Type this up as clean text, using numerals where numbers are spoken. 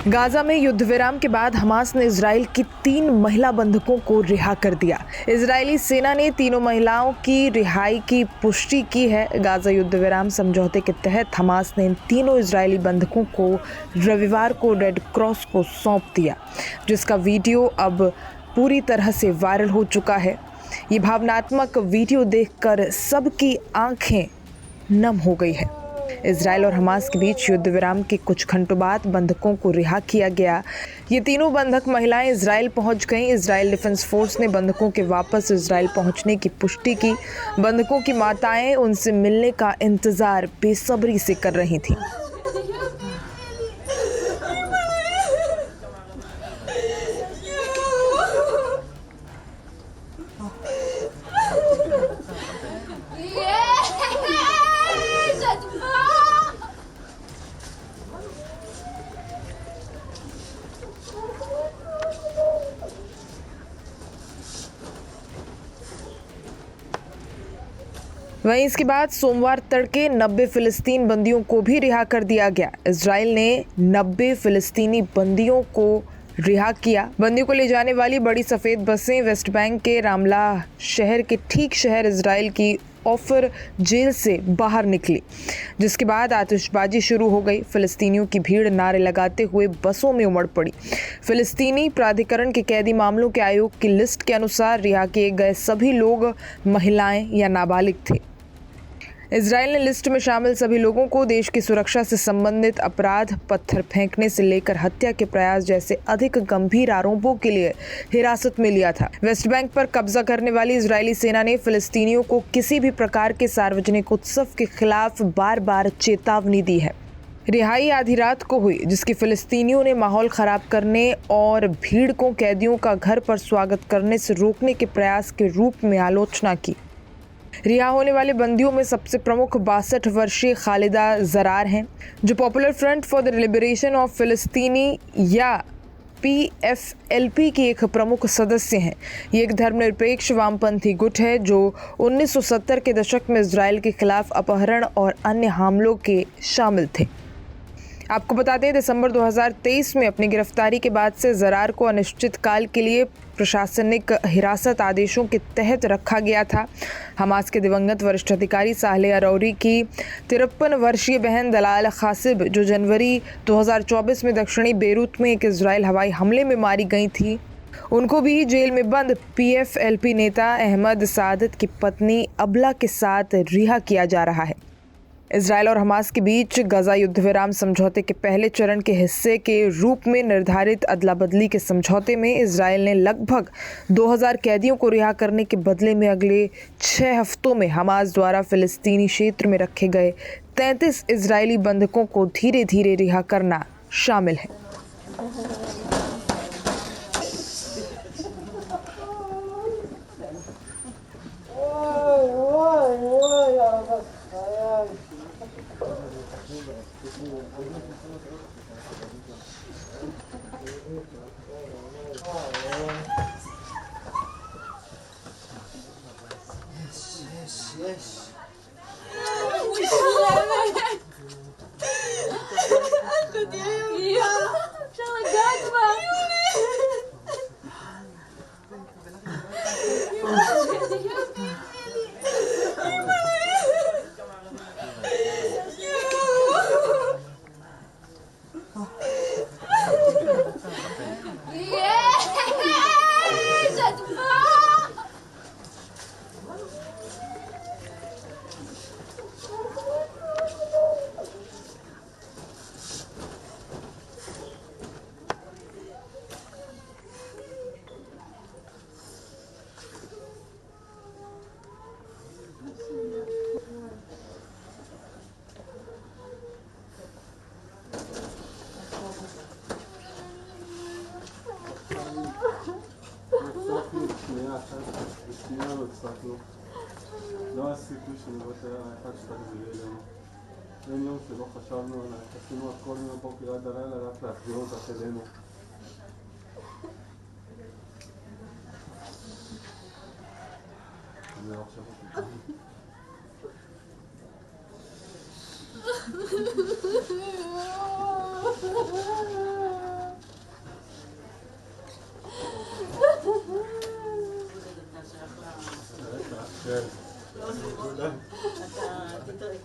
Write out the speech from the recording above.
Gaza में युद्ध विराम के बाद हमास ने इजराइल की 3 महिला बंधकों को रिहा कर दिया। इजरायली सेना ने तीनों महिलाओं की रिहाई की पुष्टि की है। गाजा युद्ध विराम समझौते के तहत हमास ने इन तीनों इजरायली बंधकों को रविवार को रेड क्रॉस को सौंप दिया, जिसका वीडियो अब पूरी तरह से वायरल हो चुका है। ये भावनात्मक वीडियो देखकर सबकी आंखें नम हो गई है। इजराइल और हमास के बीच युद्ध विराम के कुछ घंटों बाद बंधकों को रिहा किया गया। ये तीनों बंधक महिलाएं इजराइल पहुंच गईं। इजराइल डिफेंस फोर्स ने बंधकों के वापस इजराइल पहुंचने की पुष्टि की। बंधकों की माताएं उनसे मिलने का इंतजार बेसब्री से कर रही थीं। वहीं इसके बाद सोमवार तड़के 90 फिलिस्तीन बंदियों को भी रिहा कर दिया गया। इजराइल ने 90 फिलिस्तीनी बंदियों को रिहा किया। बंदियों को ले जाने वाली बड़ी सफ़ेद बसें वेस्ट बैंक के रामल्लाह शहर के ठीक शहर इजराइल की ऑफर जेल से बाहर निकली, जिसके बाद आतिशबाजी शुरू हो गई। फिलिस्तीनियों की भीड़ नारे लगाते हुए बसों में उमड़ पड़ी। फिलिस्तीनी प्राधिकरण के कैदी मामलों के आयोग की लिस्ट के अनुसार रिहा किए गए सभी लोग महिलाएं या नाबालिग थे। इजराइल ने लिस्ट में शामिल सभी लोगों को देश की सुरक्षा से संबंधित अपराध, पत्थर फेंकने से लेकर हत्या के प्रयास जैसे अधिक गंभीर आरोपों के लिए हिरासत में लिया था। वेस्ट बैंक पर कब्जा करने वाली इजरायली सेना ने फिलिस्तीनियों को किसी भी प्रकार के सार्वजनिक उत्सव के खिलाफ बार बार चेतावनी दी है। रिहाई आधी रात को हुई, जिसकी फिलिस्तीनियों ने माहौल खराब करने और भीड़ को कैदियों का घर पर स्वागत करने से रोकने के प्रयास के रूप में आलोचना की। रिहा होने वाले बंदियों में सबसे प्रमुख 62 वर्षीय खालिदा जरार हैं, जो popular front for the liberation of फिलिस्तीनी या PFLP की एक प्रमुख सदस्य हैं। ये एक धर्मनिरपेक्ष वामपंथी गुट है जो 1970 के दशक में इजराइल के खिलाफ अपहरण और अन्य हमलों के शामिल थे। आपको बता दें, दिसंबर 2023 में अपनी गिरफ्तारी के बाद से जरार को अनिश्चित काल के लिए प्रशासनिक हिरासत आदेशों के तहत रखा गया था। हमास के दिवंगत वरिष्ठ अधिकारी सालेह अरौरी की 53 वर्षीय बहन दलाल खासिब, जो जनवरी 2024 में दक्षिणी बेरूत में एक इजराइल हवाई हमले में मारी गई थी, उनको भी जेल में बंद PFLP नेता अहमद सादत की पत्नी अबला के साथ रिहा किया जा रहा है। इजराइल और हमास के बीच गाजा युद्ध विराम समझौते के पहले चरण के हिस्से के रूप में निर्धारित अदला बदली के समझौते में इजराइल ने लगभग 2000 कैदियों को रिहा करने के बदले में अगले 6 हफ्तों में हमास द्वारा फिलिस्तीनी क्षेत्र में रखे गए 33 इजरायली बंधकों को धीरे धीरे रिहा करना शामिल है। לא הסיכוי שנוותר על האחד שתק זה יהיה לנו. אין יום שלא חשבנו עליו, עשינו הכל מהבוקר עד הלילה רק להחזיר אותך אלינו. זה עכשיו אותי. כן. אתה תתראה.